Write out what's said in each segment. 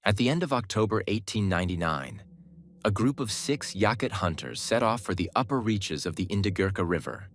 At the end of October 1899, a group of 6 Yakut hunters set off for the upper reaches of the Indigirka River,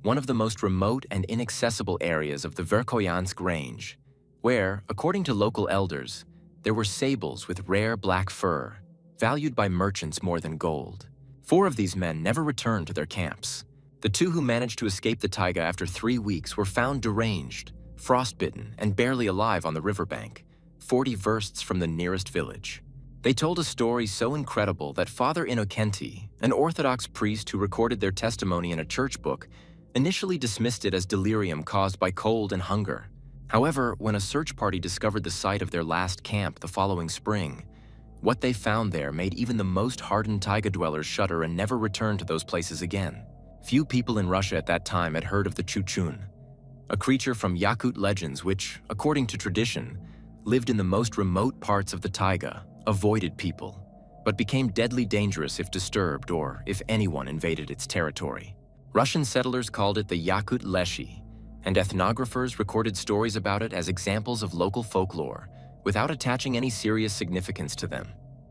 one of the most remote and inaccessible areas of the Verkhoyansk range, where, according to local elders, there were sables with rare black fur, valued by merchants more than gold. 4 of these men never returned to their camps. The 2 who managed to escape the taiga after 3 weeks were found deranged, frostbitten, and barely alive on the riverbank, 40 versts from the nearest village. They told a story so incredible that Father Innocenti, an Orthodox priest who recorded their testimony in a church book, initially dismissed it as delirium caused by cold and hunger. However, when a search party discovered the site of their last camp the following spring, what they found there made even the most hardened taiga dwellers shudder and never return to those places again. Few people in Russia at that time had heard of the Chuchun, a creature from Yakut legends which, according to tradition, lived in the most remote parts of the taiga, avoided people, but became deadly dangerous if disturbed or if anyone invaded its territory. Russian settlers called it the Yakut Leshi, and ethnographers recorded stories about it as examples of local folklore, without attaching any serious significance to them.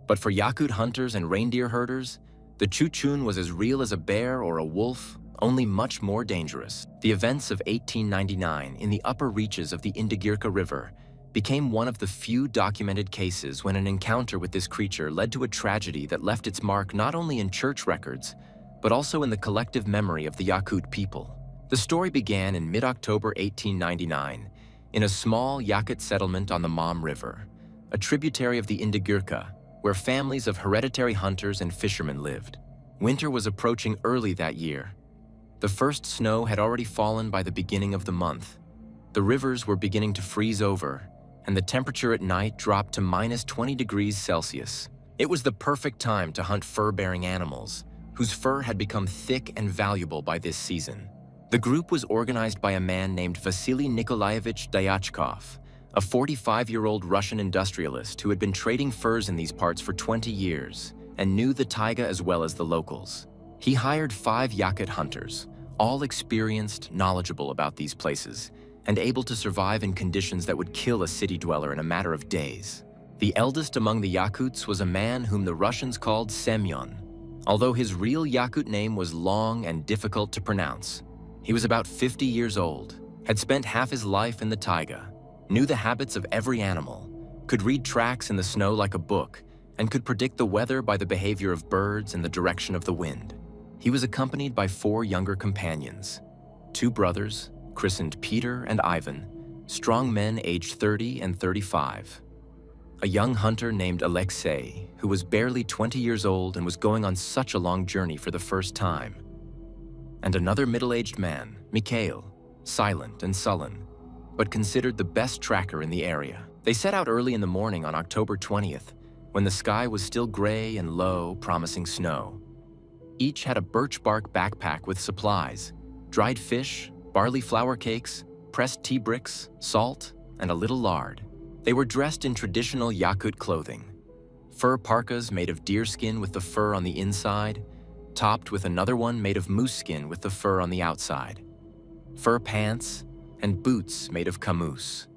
But for Yakut hunters and reindeer herders, the Chuchun was as real as a bear or a wolf, only much more dangerous. The events of 1899 in the upper reaches of the Indigirka River became one of the few documented cases when an encounter with this creature led to a tragedy that left its mark not only in church records, but also in the collective memory of the Yakut people. The story began in mid-October 1899 in a small Yakut settlement on the Mam River, a tributary of the Indigirka, where families of hereditary hunters and fishermen lived. Winter was approaching early that year. The first snow had already fallen by the beginning of the month. The rivers were beginning to freeze over, and the temperature at night dropped to -20 degrees Celsius. It was the perfect time to hunt fur-bearing animals, whose fur had become thick and valuable by this season. The group was organized by a man named Vasily Nikolaevich Dyachkov, a 45-year-old Russian industrialist who had been trading furs in these parts for 20 years and knew the taiga as well as the locals. He hired 5 Yakut hunters, all experienced, knowledgeable about these places, and able to survive in conditions that would kill a city dweller in a matter of days. The eldest among the Yakuts was a man whom the Russians called Semyon, although his real Yakut name was long and difficult to pronounce. He was about 50 years old, had spent half his life in the taiga, knew the habits of every animal, could read tracks in the snow like a book, and could predict the weather by the behavior of birds and the direction of the wind. He was accompanied by 4 younger companions, 2 brothers, christened Peter and Ivan, strong men aged 30 and 35. A young hunter named Alexei, who was barely 20 years old and was going on such a long journey for the first time. And another middle-aged man, Mikhail, silent and sullen, but considered the best tracker in the area. They set out early in the morning on October 20th, when the sky was still gray and low, promising snow. Each had a birch bark backpack with supplies, dried fish, barley flour cakes, pressed tea bricks, salt, and a little lard. They were dressed in traditional Yakut clothing, fur parkas made of deer skin with the fur on the inside, topped with another one made of moose skin with the fur on the outside, fur pants, and boots made of camoose,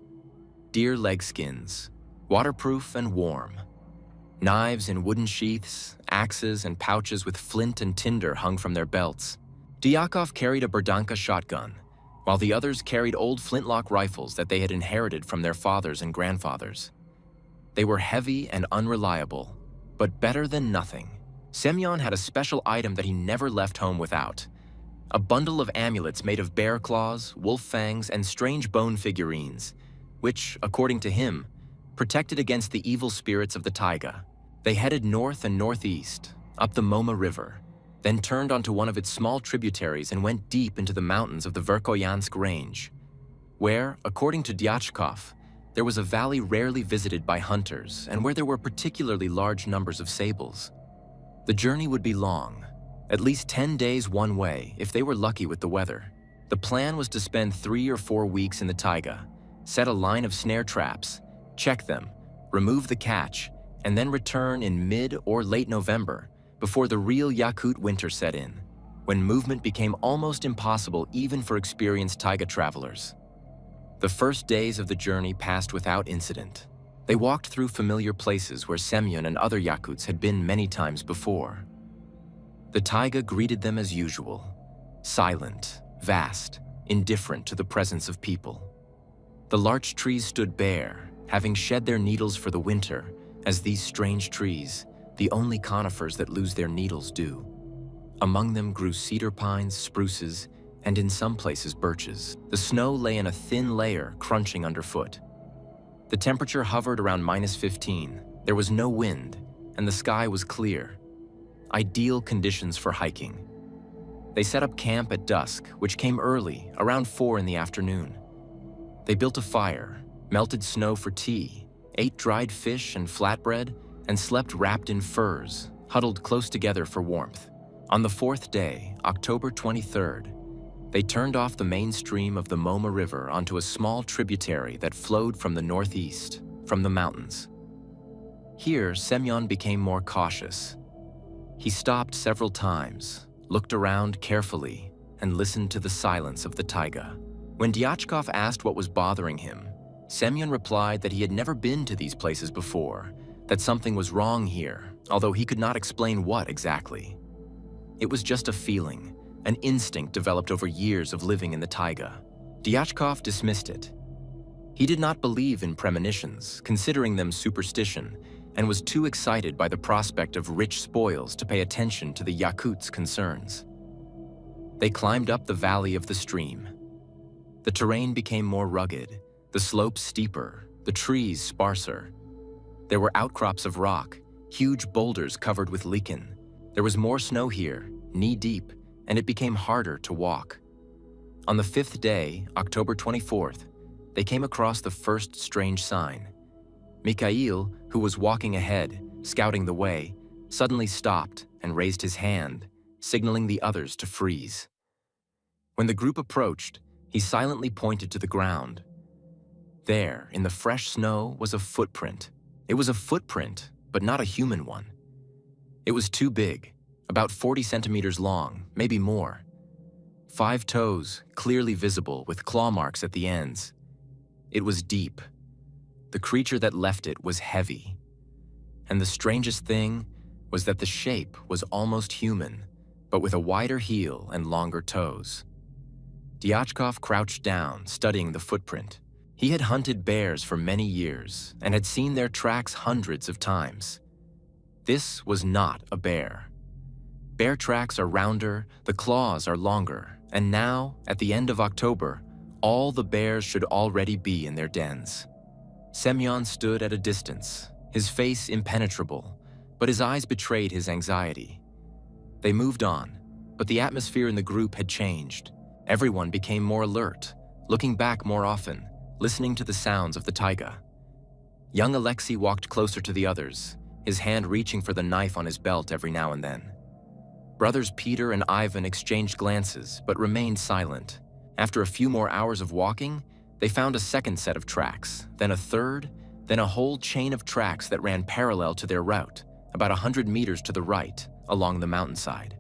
deer leg skins, waterproof and warm. Knives in wooden sheaths, axes, and pouches with flint and tinder hung from their belts. Dyachkov carried a Berdanka shotgun, while the others carried old flintlock rifles that they had inherited from their fathers and grandfathers. They were heavy and unreliable, but better than nothing. Semyon had a special item that he never left home without: a bundle of amulets made of bear claws, wolf fangs, and strange bone figurines, which, according to him, protected against the evil spirits of the taiga. They headed north and northeast, up the Moma River, then turned onto one of its small tributaries and went deep into the mountains of the Verkhoyansk range, where, according to Dyachkov, there was a valley rarely visited by hunters and where there were particularly large numbers of sables. The journey would be long, at least 10 days one way if they were lucky with the weather. The plan was to spend 3 or 4 weeks in the taiga, set a line of snare traps, check them, remove the catch, and then return in mid or late November before the real Yakut winter set in, when movement became almost impossible even for experienced taiga travelers. The first days of the journey passed without incident. They walked through familiar places where Semyon and other Yakuts had been many times before. The taiga greeted them as usual, silent, vast, indifferent to the presence of people. The larch trees stood bare, having shed their needles for the winter, as these strange trees, the only conifers that lose their needles, do. Among them grew cedar pines, spruces, and in some places birches. The snow lay in a thin layer, crunching underfoot. The temperature hovered around -15. There was no wind, and the sky was clear. Ideal conditions for hiking. They set up camp at dusk, which came early, around 4 in the afternoon. They built a fire, melted snow for tea, ate dried fish and flatbread, and slept wrapped in furs, huddled close together for warmth. On the 4th day, October 23rd, they turned off the main stream of the Moma River onto a small tributary that flowed from the northeast, from the mountains. Here, Semyon became more cautious. He stopped several times, looked around carefully, and listened to the silence of the taiga. When Dyachkov asked what was bothering him, Semyon replied that he had never been to these places before, that something was wrong here, although he could not explain what exactly. It was just a feeling, an instinct developed over years of living in the taiga. Dyachkov dismissed it. He did not believe in premonitions, considering them superstition, and was too excited by the prospect of rich spoils to pay attention to the Yakuts' concerns. They climbed up the valley of the stream. The terrain became more rugged, the slopes steeper, the trees sparser. There were outcrops of rock, huge boulders covered with lichen. There was more snow here, knee-deep, and it became harder to walk. On the 5th day, October 24th, they came across the first strange sign. Mikhail, who was walking ahead, scouting the way, suddenly stopped and raised his hand, signaling the others to freeze. When the group approached, he silently pointed to the ground. There, in the fresh snow, was a footprint. It was a footprint, but not a human one. It was too big, about 40 centimeters long, maybe more. 5 toes, clearly visible, with claw marks at the ends. It was deep. The creature that left it was heavy. And the strangest thing was that the shape was almost human, but with a wider heel and longer toes. Dyachkov crouched down, studying the footprint. He had hunted bears for many years and had seen their tracks hundreds of times. This was not a bear. Bear tracks are rounder, the claws are longer, and now, at the end of October, all the bears should already be in their dens. Semyon stood at a distance, his face impenetrable, but his eyes betrayed his anxiety. They moved on, but the atmosphere in the group had changed. Everyone became more alert, looking back more often, listening to the sounds of the taiga. Young Alexei walked closer to the others, his hand reaching for the knife on his belt every now and then. Brothers Peter and Ivan exchanged glances, but remained silent. After a few more hours of walking, they found a second set of tracks, then a third, then a whole chain of tracks that ran parallel to their route, about 100 meters to the right, along the mountainside.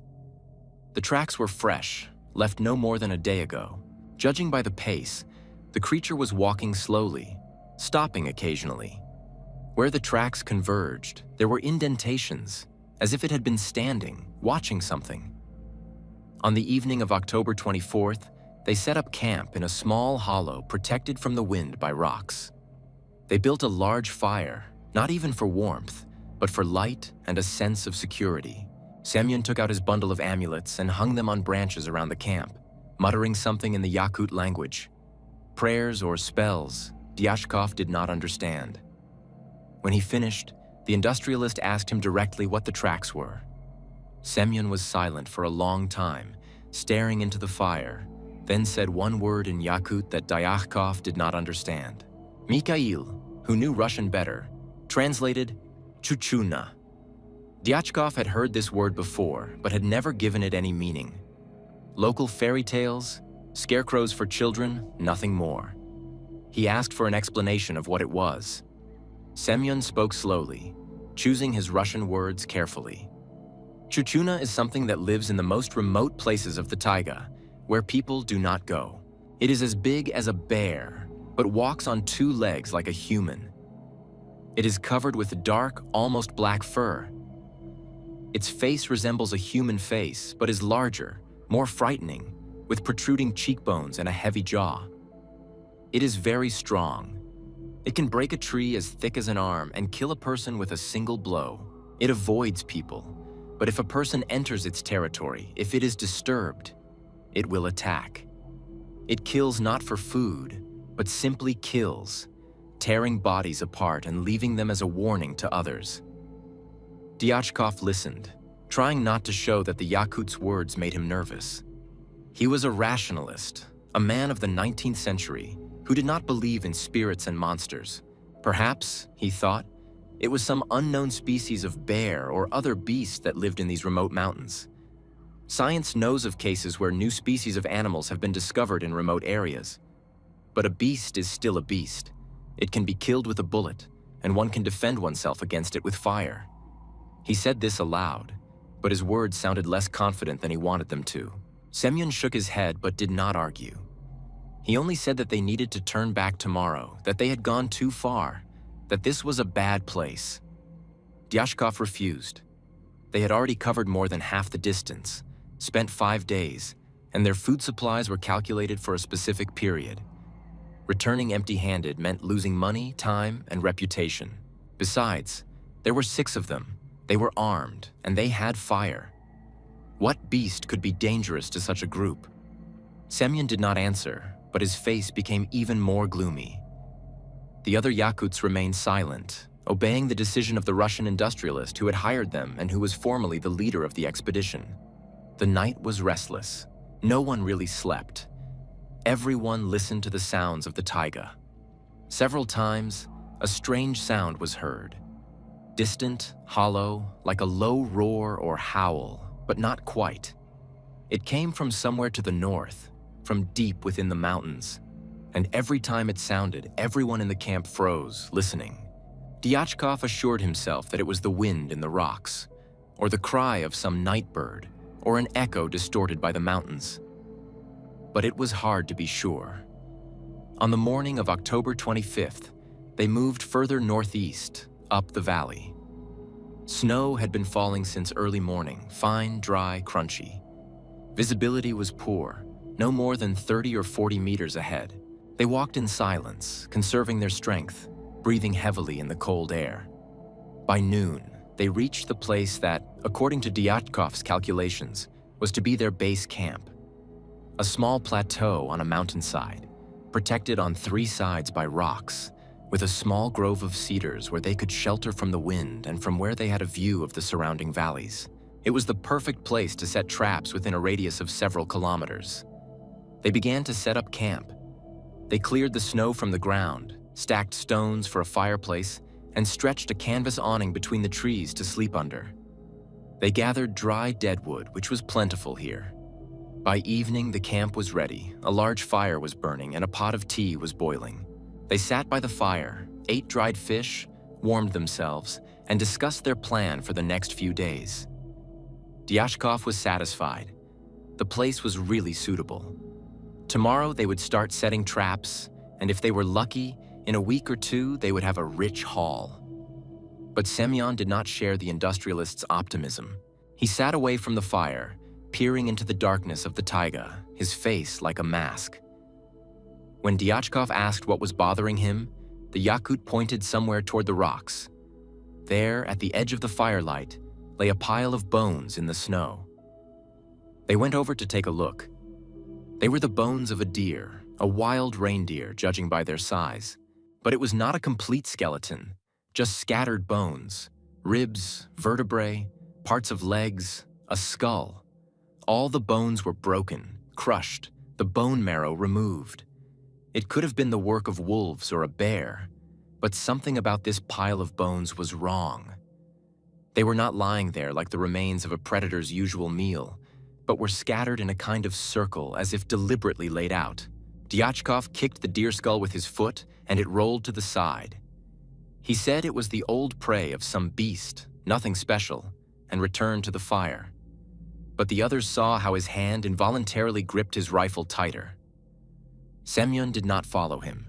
The tracks were fresh, left no more than a day ago. Judging by the pace, the creature was walking slowly, stopping occasionally. Where the tracks converged, there were indentations, as if it had been standing, watching something. On the evening of October 24th, they set up camp in a small hollow protected from the wind by rocks. They built a large fire, not even for warmth, but for light and a sense of security. Semyon took out his bundle of amulets and hung them on branches around the camp, muttering something in the Yakut language. Prayers or spells, Dyachkov did not understand. When he finished, the industrialist asked him directly what the tracks were. Semyon was silent for a long time, staring into the fire, then said one word in Yakut that Dyachkov did not understand. Mikhail, who knew Russian better, translated Chuchun. Dyachkov had heard this word before, but had never given it any meaning. Local fairy tales, scarecrows for children, nothing more. He asked for an explanation of what it was. Semyon spoke slowly, choosing his Russian words carefully. Chuchun is something that lives in the most remote places of the taiga, where people do not go. It is as big as a bear, but walks on 2 legs like a human. It is covered with dark, almost black fur. Its face resembles a human face, but is larger, more frightening, with protruding cheekbones and a heavy jaw. It is very strong. It can break a tree as thick as an arm and kill a person with a single blow. It avoids people, but if a person enters its territory, if it is disturbed, it will attack. It kills not for food, but simply kills, tearing bodies apart and leaving them as a warning to others. Dyachkov listened, trying not to show that the Yakut's words made him nervous. He was a rationalist, a man of the 19th century who did not believe in spirits and monsters. Perhaps, he thought, it was some unknown species of bear or other beast that lived in these remote mountains. Science knows of cases where new species of animals have been discovered in remote areas. But a beast is still a beast. It can be killed with a bullet, and one can defend oneself against it with fire. He said this aloud, but his words sounded less confident than he wanted them to. Semyon shook his head but did not argue. He only said that they needed to turn back tomorrow, that they had gone too far, that this was a bad place. Dyachkov refused. They had already covered more than half the distance, spent 5 days, and their food supplies were calculated for a specific period. Returning empty-handed meant losing money, time, and reputation. Besides, there were 6 of them. They were armed, and they had fire. What beast could be dangerous to such a group? Semyon did not answer, but his face became even more gloomy. The other Yakuts remained silent, obeying the decision of the Russian industrialist who had hired them and who was formerly the leader of the expedition. The night was restless. No one really slept. Everyone listened to the sounds of the taiga. Several times, a strange sound was heard. Distant, hollow, like a low roar or howl, but not quite. It came from somewhere to the north, from deep within the mountains, and every time it sounded, everyone in the camp froze, listening. Dyachkov assured himself that it was the wind in the rocks, or the cry of some night bird, or an echo distorted by the mountains. But it was hard to be sure. On the morning of October 25th, they moved further northeast, up the valley. Snow had been falling since early morning, fine, dry, crunchy. Visibility was poor, no more than 30 or 40 meters ahead. They walked in silence, conserving their strength, breathing heavily in the cold air. By noon, they reached the place that, according to Dyachkov's calculations, was to be their base camp. A small plateau on a mountainside, protected on 3 sides by rocks, with a small grove of cedars where they could shelter from the wind and from where they had a view of the surrounding valleys. It was the perfect place to set traps within a radius of several kilometers. They began to set up camp. They cleared the snow from the ground, stacked stones for a fireplace, and stretched a canvas awning between the trees to sleep under. They gathered dry deadwood, which was plentiful here. By evening, the camp was ready. A large fire was burning and a pot of tea was boiling. They sat by the fire, ate dried fish, warmed themselves, and discussed their plan for the next few days. Dyachkov was satisfied. The place was really suitable. Tomorrow they would start setting traps, and if they were lucky, in a week or 2 they would have a rich haul. But Semyon did not share the industrialist's optimism. He sat away from the fire, peering into the darkness of the taiga, his face like a mask. When Dyachkov asked what was bothering him, the Yakut pointed somewhere toward the rocks. There, at the edge of the firelight, lay a pile of bones in the snow. They went over to take a look. They were the bones of a deer, a wild reindeer, judging by their size. But it was not a complete skeleton, just scattered bones, ribs, vertebrae, parts of legs, a skull. All the bones were broken, crushed, the bone marrow removed. It could have been the work of wolves or a bear, but something about this pile of bones was wrong. They were not lying there like the remains of a predator's usual meal, but were scattered in a kind of circle as if deliberately laid out. Dyachkov kicked the deer skull with his foot, and it rolled to the side. He said it was the old prey of some beast, nothing special, and returned to the fire. But the others saw how his hand involuntarily gripped his rifle tighter. Semyon did not follow him.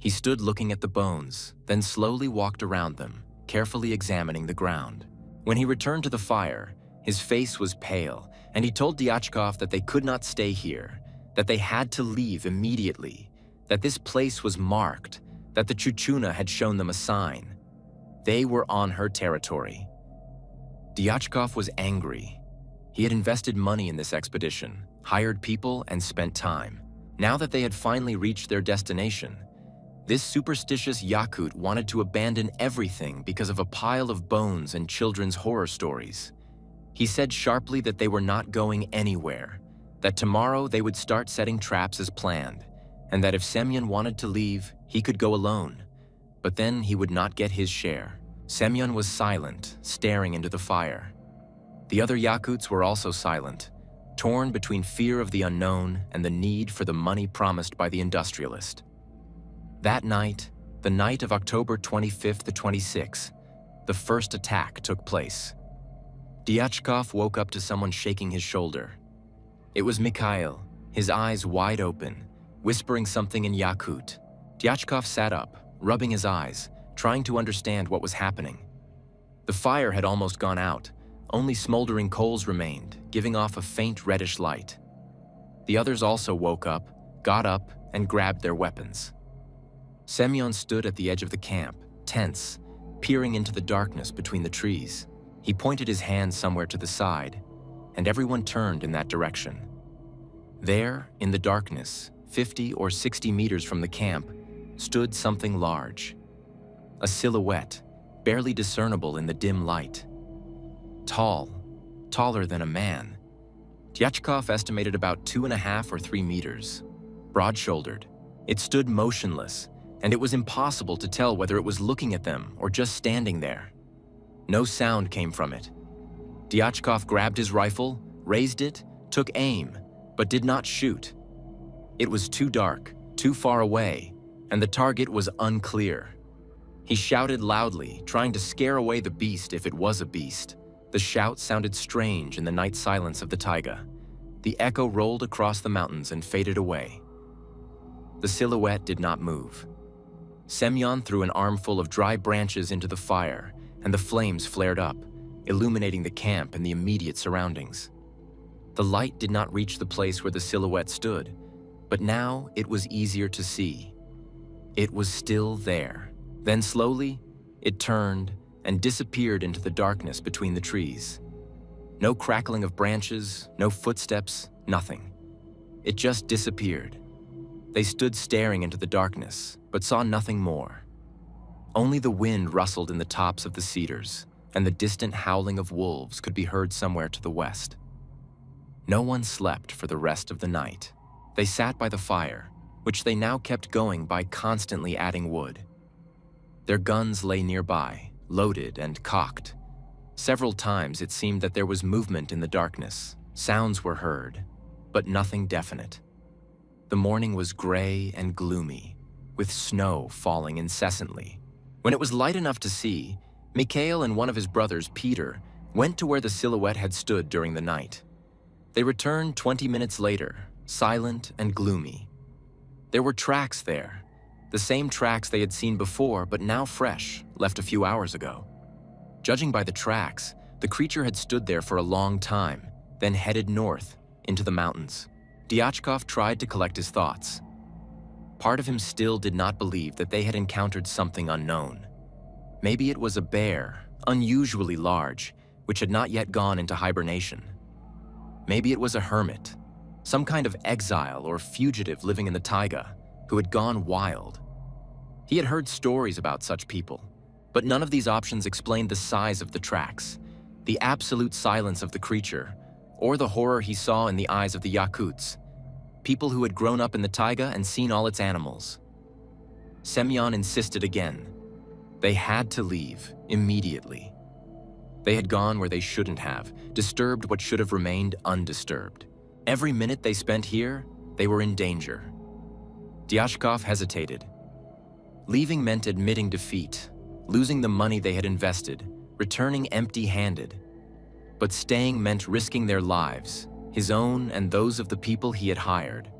He stood looking at the bones, then slowly walked around them, carefully examining the ground. When he returned to the fire, his face was pale, and he told Dyachkov that they could not stay here, that they had to leave immediately, that this place was marked, that the Chuchuna had shown them a sign. They were on her territory. Dyachkov was angry. He had invested money in this expedition, hired people, and spent time. Now that they had finally reached their destination, this superstitious Yakut wanted to abandon everything because of a pile of bones and children's horror stories. He said sharply that they were not going anywhere, that tomorrow they would start setting traps as planned, and that if Semyon wanted to leave, he could go alone. But then he would not get his share. Semyon was silent, staring into the fire. The other Yakuts were also silent, torn between fear of the unknown and the need for the money promised by the industrialist. That night, the night of October 25th to 26th, the first attack took place. Dyachkov woke up to someone shaking his shoulder. It was Mikhail, his eyes wide open, whispering something in Yakut. Dyachkov sat up, rubbing his eyes, trying to understand what was happening. The fire had almost gone out. Only smoldering coals remained, giving off a faint reddish light. The others also woke up, got up, and grabbed their weapons. Semyon stood at the edge of the camp, tense, peering into the darkness between the trees. He pointed his hand somewhere to the side, and everyone turned in that direction. There, in the darkness, 50 or 60 meters from the camp, stood something large. A silhouette, barely discernible in the dim light. Tall, taller than a man. Dyachkov estimated about 2.5 or 3 meters. Broad-shouldered, it stood motionless, and it was impossible to tell whether it was looking at them or just standing there. No sound came from it. Dyachkov grabbed his rifle, raised it, took aim, but did not shoot. It was too dark, too far away, and the target was unclear. He shouted loudly, trying to scare away the beast if it was a beast. The shout sounded strange in the night silence of the taiga. The echo rolled across the mountains and faded away. The silhouette did not move. Semyon threw an armful of dry branches into the fire, and the flames flared up, illuminating the camp and the immediate surroundings. The light did not reach the place where the silhouette stood, but now it was easier to see. It was still there. Then slowly, it turned and disappeared into the darkness between the trees. No crackling of branches, no footsteps, nothing. It just disappeared. They stood staring into the darkness, but saw nothing more. Only the wind rustled in the tops of the cedars, and the distant howling of wolves could be heard somewhere to the west. No one slept for the rest of the night. They sat by the fire, which they now kept going by constantly adding wood. Their guns lay nearby, loaded and cocked. Several times it seemed that there was movement in the darkness. Sounds were heard, but nothing definite. The morning was gray and gloomy, with snow falling incessantly. When it was light enough to see, Mikhail and one of his brothers, Peter, went to where the silhouette had stood during the night. They returned 20 minutes later, silent and gloomy. There were tracks there, the same tracks they had seen before, but now fresh, left a few hours ago. Judging by the tracks, the creature had stood there for a long time, then headed north, into the mountains. Dyachkov tried to collect his thoughts. Part of him still did not believe that they had encountered something unknown. Maybe it was a bear, unusually large, which had not yet gone into hibernation. Maybe it was a hermit, some kind of exile or fugitive living in the taiga, who had gone wild. He had heard stories about such people, but none of these options explained the size of the tracks, the absolute silence of the creature, or the horror he saw in the eyes of the Yakuts, people who had grown up in the taiga and seen all its animals. Semyon insisted again. They had to leave, immediately. They had gone where they shouldn't have, disturbed what should have remained undisturbed. Every minute they spent here, they were in danger. Dyachkov hesitated. Leaving meant admitting defeat, losing the money they had invested, returning empty-handed. But staying meant risking their lives, his own and those of the people he had hired.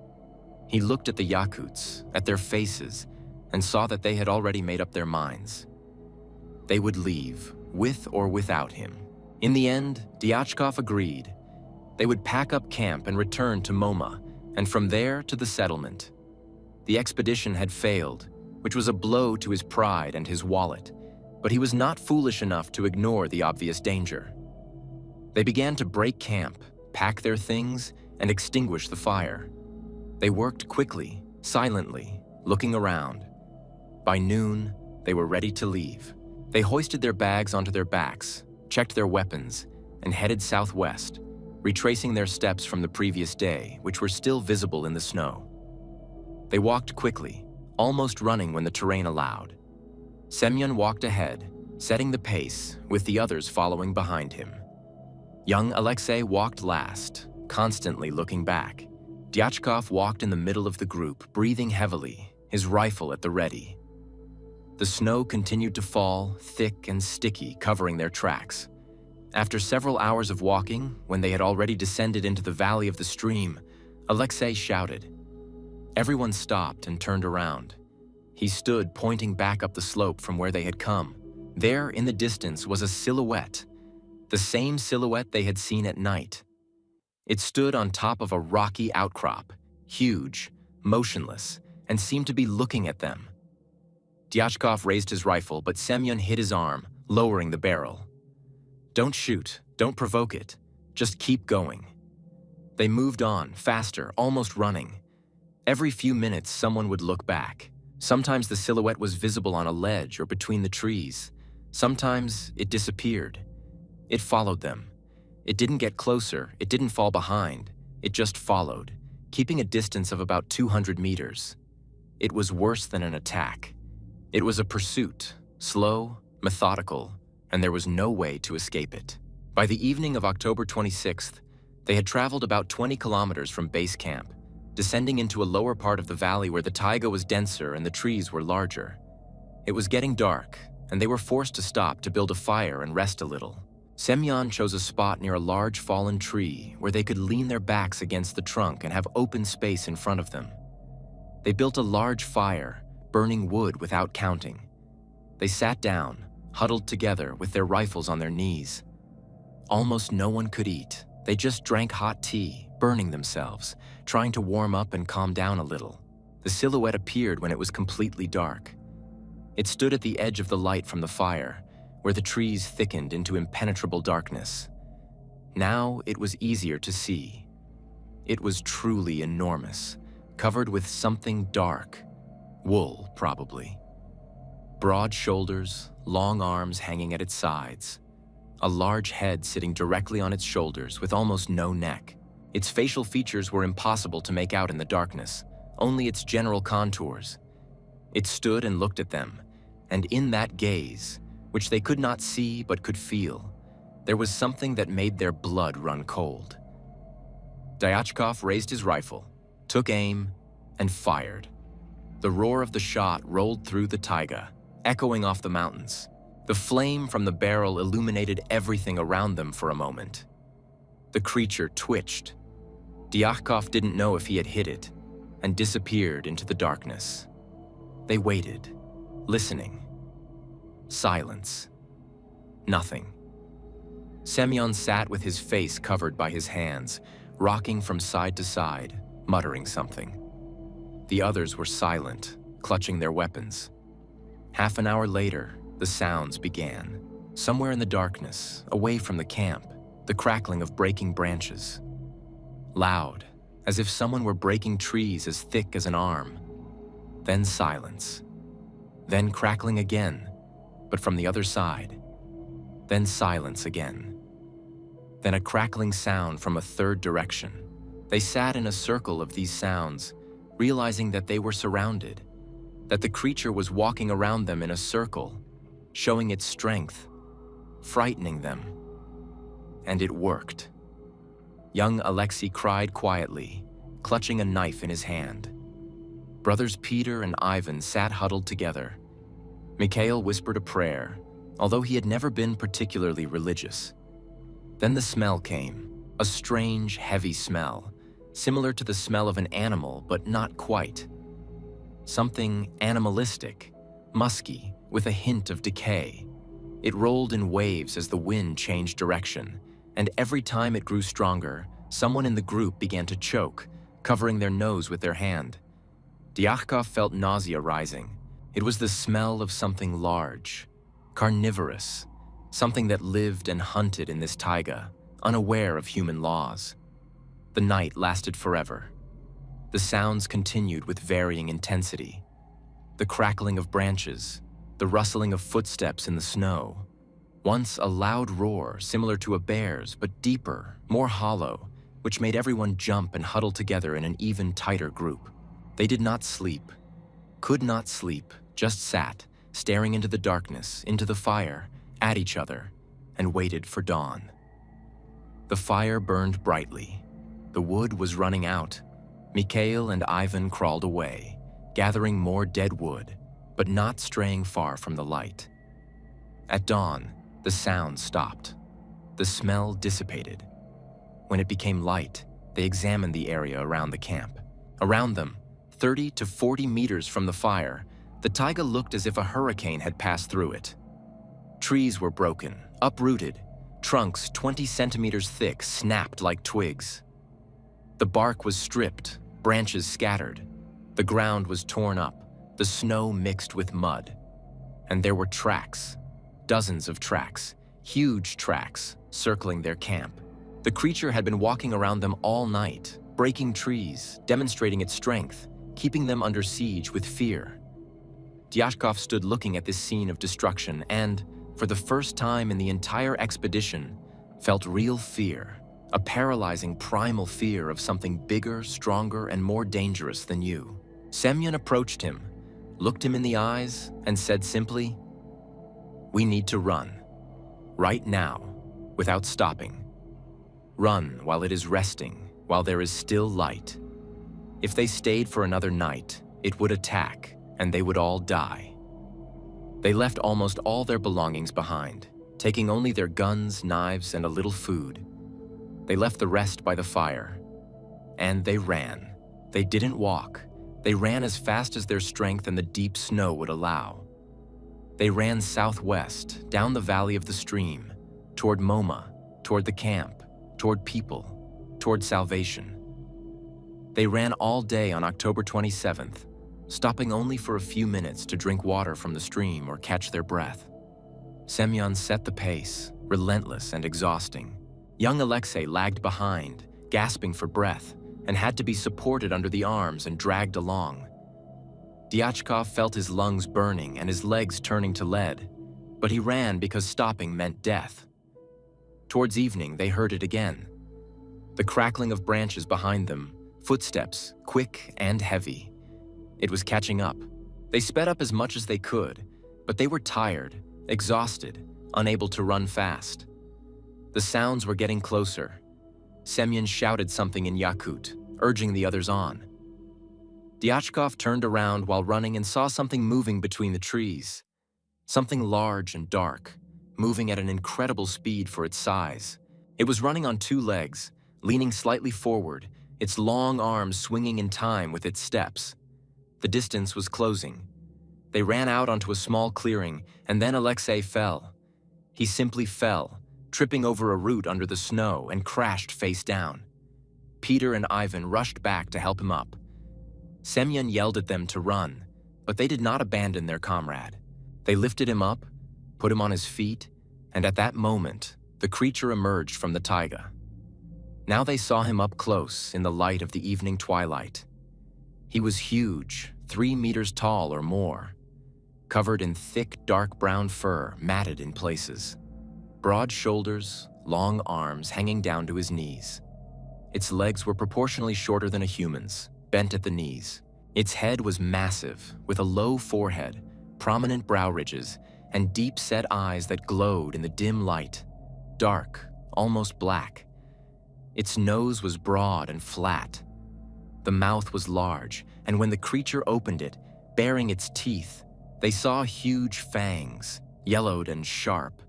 He looked at the Yakuts, at their faces, and saw that they had already made up their minds. They would leave, with or without him. In the end, Dyachkov agreed. They would pack up camp and return to Moma, and from there to the settlement. The expedition had failed, which was a blow to his pride and his wallet, but he was not foolish enough to ignore the obvious danger. They began to break camp, pack their things, and extinguish the fire. They worked quickly, silently, looking around. By noon, they were ready to leave. They hoisted their bags onto their backs, checked their weapons, and headed southwest, retracing their steps from the previous day, which were still visible in the snow. They walked quickly, almost running when the terrain allowed. Semyon walked ahead, setting the pace, with the others following behind him. Young Alexei walked last, constantly looking back. Dyachkov walked in the middle of the group, breathing heavily, his rifle at the ready. The snow continued to fall, thick and sticky, covering their tracks. After several hours of walking, when they had already descended into the valley of the stream, Alexei shouted. Everyone stopped and turned around. He stood pointing back up the slope from where they had come. There, in the distance, was a silhouette, the same silhouette they had seen at night. It stood on top of a rocky outcrop, huge, motionless, and seemed to be looking at them. Dyachkov raised his rifle, but Semyon hit his arm, lowering the barrel. Don't shoot, don't provoke it, just keep going. They moved on, faster, almost running. Every few minutes, someone would look back. Sometimes the silhouette was visible on a ledge or between the trees. Sometimes it disappeared. It followed them. It didn't get closer, it didn't fall behind. It just followed, keeping a distance of about 200 meters. It was worse than an attack. It was a pursuit, slow, methodical, and there was no way to escape it. By the evening of October 26th, they had traveled about 20 kilometers from base camp, descending into a lower part of the valley where the taiga was denser and the trees were larger. It was getting dark, and they were forced to stop to build a fire and rest a little. Semyon chose a spot near a large fallen tree where they could lean their backs against the trunk and have open space in front of them. They built a large fire, burning wood without counting. They sat down, huddled together with their rifles on their knees. Almost no one could eat. They just drank hot tea, burning themselves, trying to warm up and calm down a little. The silhouette appeared when it was completely dark. It stood at the edge of the light from the fire, where the trees thickened into impenetrable darkness. Now it was easier to see. It was truly enormous, covered with something dark. Wool, probably. Broad shoulders, long arms hanging at its sides. A large head sitting directly on its shoulders with almost no neck. Its facial features were impossible to make out in the darkness, only its general contours. It stood and looked at them, and in that gaze, which they could not see but could feel, there was something that made their blood run cold. Dyachkov raised his rifle, took aim, and fired. The roar of the shot rolled through the taiga, echoing off the mountains. The flame from the barrel illuminated everything around them for a moment. The creature twitched. Dyachkov didn't know if he had hit it, and disappeared into the darkness. They waited, listening. Silence. Nothing. Semyon sat with his face covered by his hands, rocking from side to side, muttering something. The others were silent, clutching their weapons. Half an hour later, the sounds began. Somewhere in the darkness, away from the camp, the crackling of breaking branches. Loud, as if someone were breaking trees as thick as an arm. Then silence. Then crackling again, but from the other side. Then silence again. Then a crackling sound from a third direction. They sat in a circle of these sounds, realizing that they were surrounded, that the creature was walking around them in a circle, showing its strength, frightening them. And it worked. Young Alexei cried quietly, clutching a knife in his hand. Brothers Peter and Ivan sat huddled together. Mikhail whispered a prayer, although he had never been particularly religious. Then the smell came, a strange, heavy smell, similar to the smell of an animal, but not quite. something animalistic, musky, with a hint of decay. It rolled in waves as the wind changed direction, and every time it grew stronger, someone in the group began to choke, covering their nose with their hand. Dyachkov felt nausea rising. It was the smell of something large, carnivorous, something that lived and hunted in this taiga, unaware of human laws. The night lasted forever. The sounds continued with varying intensity. The crackling of branches, the rustling of footsteps in the snow. Once a loud roar similar to a bear's, but deeper, more hollow, which made everyone jump and huddle together in an even tighter group. They did not sleep, could not sleep, just sat, staring into the darkness, into the fire, at each other, and waited for dawn. The fire burned brightly. The wood was running out. Mikhail and Ivan crawled away, gathering more dead wood, but not straying far from the light. At dawn, the sound stopped. The smell dissipated. When it became light, they examined the area around the camp. Around them, 30 to 40 meters from the fire, the taiga looked as if a hurricane had passed through it. Trees were broken, uprooted. Trunks 20 centimeters thick snapped like twigs. The bark was stripped, branches scattered. The ground was torn up, the snow mixed with mud. And there were tracks, dozens of tracks, huge tracks, circling their camp. The creature had been walking around them all night, breaking trees, demonstrating its strength, keeping them under siege with fear. Dyachkov stood looking at this scene of destruction and, for the first time in the entire expedition, felt real fear, a paralyzing primal fear of something bigger, stronger, and more dangerous than you. Semyon approached him, looked him in the eyes, and said simply, "We need to run. Right now, without stopping. Run while it is resting, while there is still light. If they stayed for another night, it would attack, and they would all die." They left almost all their belongings behind, taking only their guns, knives, and a little food. They left the rest by the fire. And they ran. They didn't walk. They ran as fast as their strength and the deep snow would allow. They ran southwest, down the valley of the stream, toward Moma, toward the camp, toward people, toward salvation. They ran all day on October 27th, stopping only for a few minutes to drink water from the stream or catch their breath. Semyon set the pace, relentless and exhausting. Young Alexei lagged behind, gasping for breath, and had to be supported under the arms and dragged along. Dyachkov felt his lungs burning and his legs turning to lead, but he ran because stopping meant death. Towards evening, they heard it again. The crackling of branches behind them, footsteps, quick and heavy. It was catching up. They sped up as much as they could, but they were tired, exhausted, unable to run fast. The sounds were getting closer. Semyon shouted something in Yakut, urging the others on. Dyachkov turned around while running and saw something moving between the trees. Something large and dark, moving at an incredible speed for its size. It was running on two legs, leaning slightly forward, its long arms swinging in time with its steps. The distance was closing. They ran out onto a small clearing, and then Alexei fell. He simply fell, tripping over a root under the snow and crashed face down. Peter and Ivan rushed back to help him up. Semyon yelled at them to run, but they did not abandon their comrade. They lifted him up, put him on his feet, and at that moment, the creature emerged from the taiga. Now they saw him up close in the light of the evening twilight. He was huge, 3 meters tall or more, covered in thick, dark brown fur, matted in places. Broad shoulders, long arms hanging down to his knees. Its legs were proportionally shorter than a human's, bent at the knees. Its head was massive, with a low forehead, prominent brow ridges, and deep-set eyes that glowed in the dim light, dark, almost black. Its nose was broad and flat. The mouth was large, and when the creature opened it, baring its teeth, they saw huge fangs, yellowed and sharp.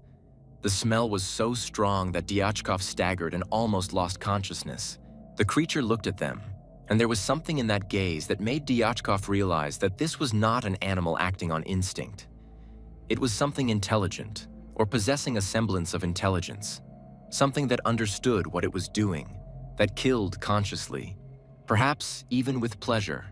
The smell was so strong that Dyachkov staggered and almost lost consciousness. The creature looked at them, And there was something in that gaze that made Dyachkov realize that this was not an animal acting on instinct. It was something intelligent, or possessing a semblance of intelligence, something that understood what it was doing, that killed consciously, perhaps even with pleasure.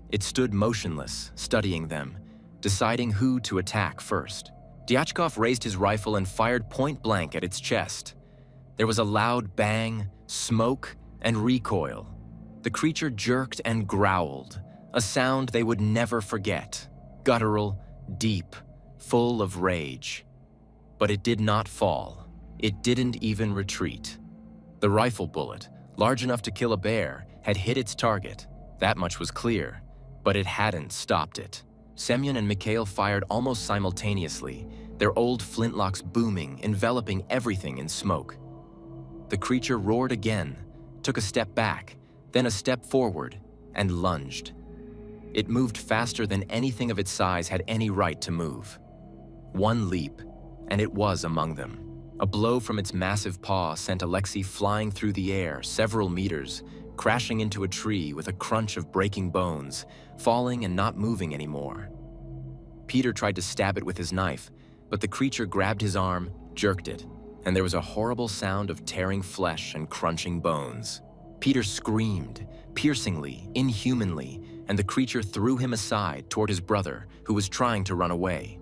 It stood motionless, studying them, deciding who to attack first. Dyachkov raised his rifle and fired point blank at its chest. There was a loud bang, smoke, and recoil. The creature jerked and growled, a sound they would never forget, guttural, deep, full of rage. But it did not fall. It didn't even retreat. The rifle bullet, large enough to kill a bear, had hit its target. That much was clear, but it hadn't stopped it. Semyon and Mikhail fired almost simultaneously, their old flintlocks booming, enveloping everything in smoke. The creature roared again, took a step back, then a step forward, and lunged. It moved faster than anything of its size had any right to move. One leap, and it was among them. A blow from its massive paw sent Alexei flying through the air several meters, crashing into a tree with a crunch of breaking bones, falling and not moving anymore. Peter tried to stab it with his knife, but the creature grabbed his arm, jerked it, and there was a horrible sound of tearing flesh and crunching bones. Peter screamed, piercingly, inhumanly, and the creature threw him aside toward his brother, who was trying to run away.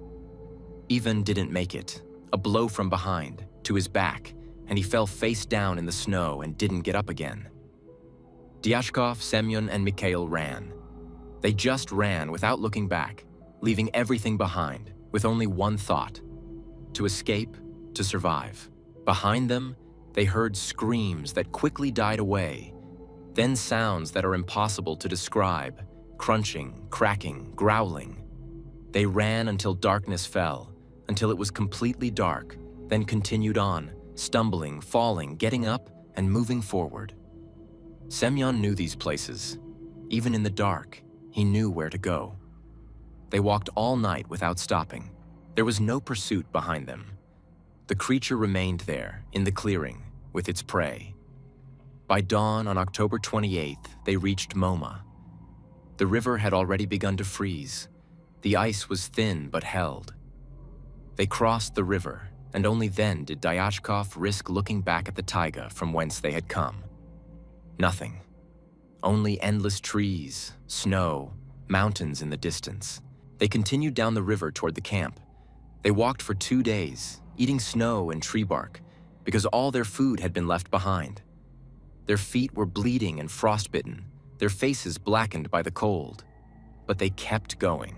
Ivan didn't make it. A blow from behind, to his back, and he fell face down in the snow and didn't get up again. Dyachkov, Semyon, and Mikhail ran. They just ran without looking back, leaving everything behind, with only one thought: to escape, to survive. Behind them, they heard screams that quickly died away, then sounds that are impossible to describe, crunching, cracking, growling. They ran until darkness fell, until it was completely dark, then continued on, stumbling, falling, getting up, and moving forward. Semyon knew these places. Even in the dark, he knew where to go. They walked all night without stopping. There was no pursuit behind them. The creature remained there, in the clearing, with its prey. By dawn on October 28th, they reached Moma. The river had already begun to freeze. The ice was thin but held. They crossed the river, and only then did Dyachkov risk looking back at the taiga from whence they had come. Nothing. Only endless trees, snow, mountains in the distance. They continued down the river toward the camp. They walked for 2 days, eating snow and tree bark, because all their food had been left behind. Their feet were bleeding and frostbitten, their faces blackened by the cold. But they kept going.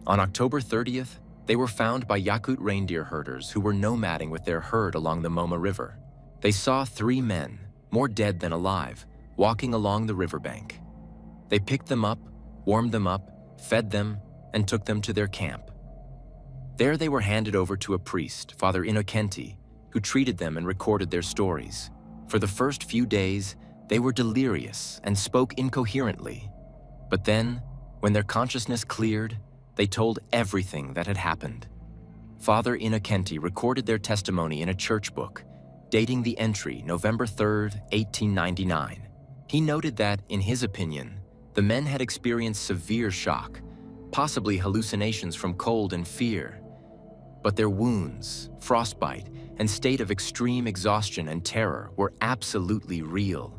On October 30th, they were found by Yakut reindeer herders who were nomading with their herd along the Moma River. They saw 3 men, more dead than alive, walking along the riverbank. They picked them up, warmed them up, fed them, and took them to their camp. There they were handed over to a priest, Father Innocenti, who treated them and recorded their stories. For the first few days, they were delirious and spoke incoherently. But then, when their consciousness cleared, they told everything that had happened. Father Innocenti recorded their testimony in a church book, dating the entry November 3rd, 1899. He noted that, in his opinion, the men had experienced severe shock, possibly hallucinations from cold and fear. But their wounds, frostbite, and state of extreme exhaustion and terror were absolutely real.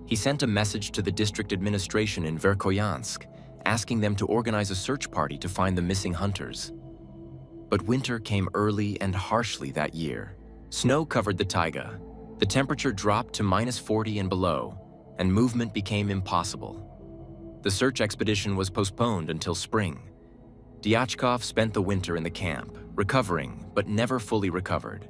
He sent a message to the district administration in Verkhoyansk, asking them to organize a search party to find the missing hunters. But winter came early and harshly that year. Snow covered the taiga. The temperature dropped to -40 and below, and movement became impossible. The search expedition was postponed until spring. Dyachkov spent the winter in the camp, recovering but never fully recovered.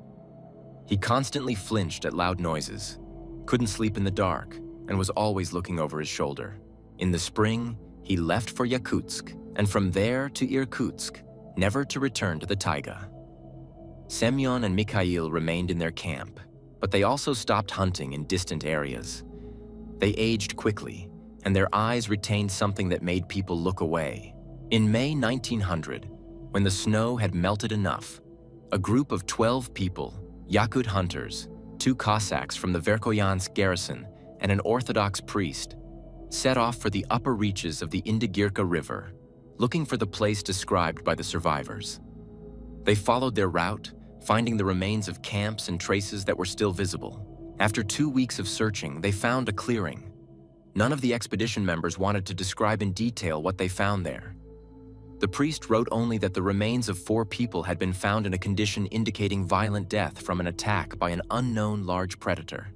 He constantly flinched at loud noises, couldn't sleep in the dark, and was always looking over his shoulder. In the spring, he left for Yakutsk, and from there to Irkutsk, never to return to the taiga. Semyon and Mikhail remained in their camp, but they also stopped hunting in distant areas. They aged quickly, and their eyes retained something that made people look away. In May 1900, when the snow had melted enough, a group of 12 people, Yakut hunters, 2 Cossacks from the Verkhoyansk garrison, and an Orthodox priest, set off for the upper reaches of the Indigirka River, looking for the place described by the survivors. They followed their route, finding the remains of camps and traces that were still visible. After 2 weeks of searching, they found a clearing. None of the expedition members wanted to describe in detail what they found there. The priest wrote only that the remains of 4 people had been found in a condition indicating violent death from an attack by an unknown large predator.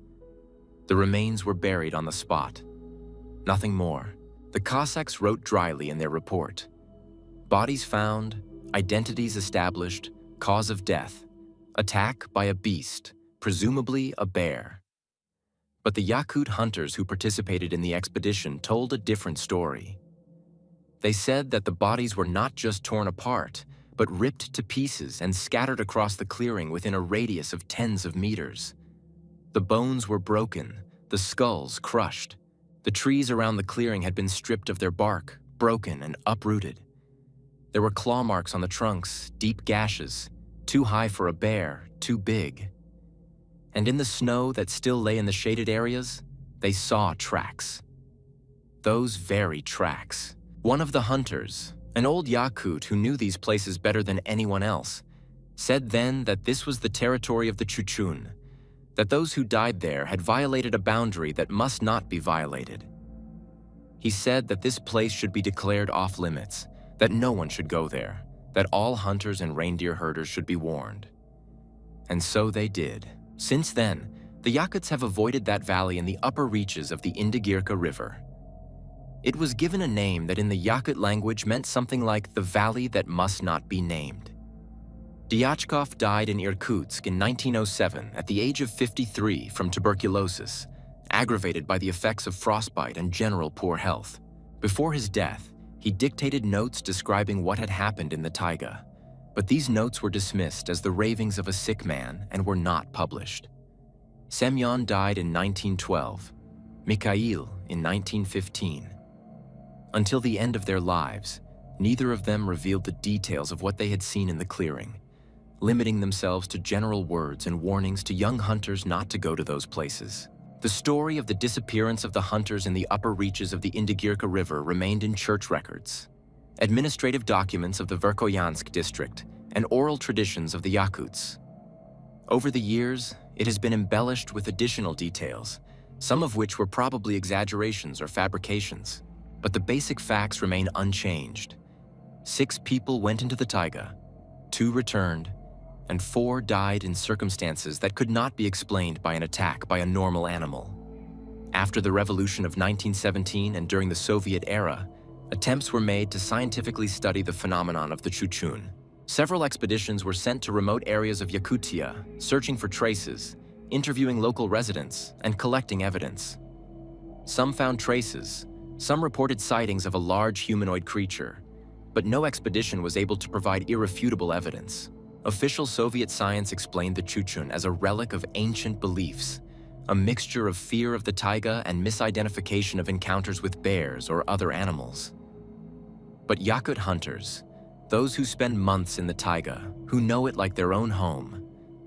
The remains were buried on the spot. Nothing more. The Cossacks wrote dryly in their report: bodies found, identities established, cause of death, attack by a beast, presumably a bear. But the Yakut hunters who participated in the expedition told a different story. They said that the bodies were not just torn apart, but ripped to pieces and scattered across the clearing within a radius of tens of meters. The bones were broken, the skulls crushed. The trees around the clearing had been stripped of their bark, broken and uprooted. There were claw marks on the trunks, deep gashes, too high for a bear, too big. And in the snow that still lay in the shaded areas, they saw tracks. Those very tracks. One of the hunters, an old Yakut who knew these places better than anyone else, said then that this was the territory of the Chuchun, that those who died there had violated a boundary that must not be violated. He said that this place should be declared off-limits, that no one should go there, that all hunters and reindeer herders should be warned. And so they did. Since then, the Yakuts have avoided that valley in the upper reaches of the Indigirka River. It was given a name that in the Yakut language meant something like the valley that must not be named. Dyachkov died in Irkutsk in 1907 at the age of 53 from tuberculosis, aggravated by the effects of frostbite and general poor health. Before his death, he dictated notes describing what had happened in the taiga, but these notes were dismissed as the ravings of a sick man and were not published. Semyon died in 1912, Mikhail in 1915. Until the end of their lives, neither of them revealed the details of what they had seen in the clearing, limiting themselves to general words and warnings to young hunters not to go to those places. The story of the disappearance of the hunters in the upper reaches of the Indigirka River remained in church records, administrative documents of the Verkhoyansk district, and oral traditions of the Yakuts. Over the years, it has been embellished with additional details, some of which were probably exaggerations or fabrications. But the basic facts remain unchanged. 6 people went into the taiga, 2 returned, and 4 died in circumstances that could not be explained by an attack by a normal animal. After the revolution of 1917 and during the Soviet era, attempts were made to scientifically study the phenomenon of the Chuchun. Several expeditions were sent to remote areas of Yakutia, searching for traces, interviewing local residents, and collecting evidence. Some found traces. Some reported sightings of a large humanoid creature, but no expedition was able to provide irrefutable evidence. Official Soviet science explained the Chuchun as a relic of ancient beliefs, a mixture of fear of the taiga and misidentification of encounters with bears or other animals. But Yakut hunters, those who spend months in the taiga, who know it like their own home,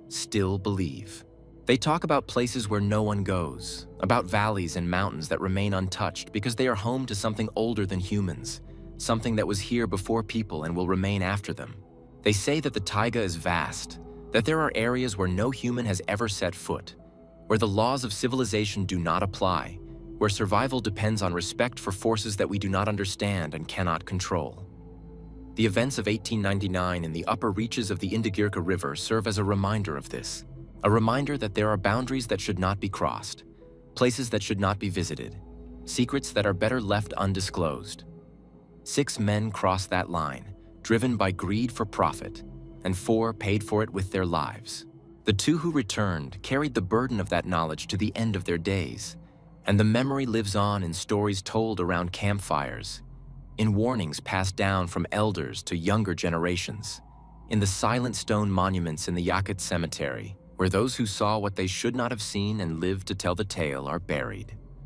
still believe. They talk about places where no one goes, about valleys and mountains that remain untouched because they are home to something older than humans, something that was here before people and will remain after them. They say that the taiga is vast, that there are areas where no human has ever set foot, where the laws of civilization do not apply, where survival depends on respect for forces that we do not understand and cannot control. The events of 1899 in the upper reaches of the Indigirka River serve as a reminder of this. A reminder that there are boundaries that should not be crossed, places that should not be visited, secrets that are better left undisclosed. 6 men crossed that line, driven by greed for profit, and 4 paid for it with their lives. The 2 who returned carried the burden of that knowledge to the end of their days, and the memory lives on in stories told around campfires, in warnings passed down from elders to younger generations, in the silent stone monuments in the Yakut cemetery, where those who saw what they should not have seen and lived to tell the tale are buried.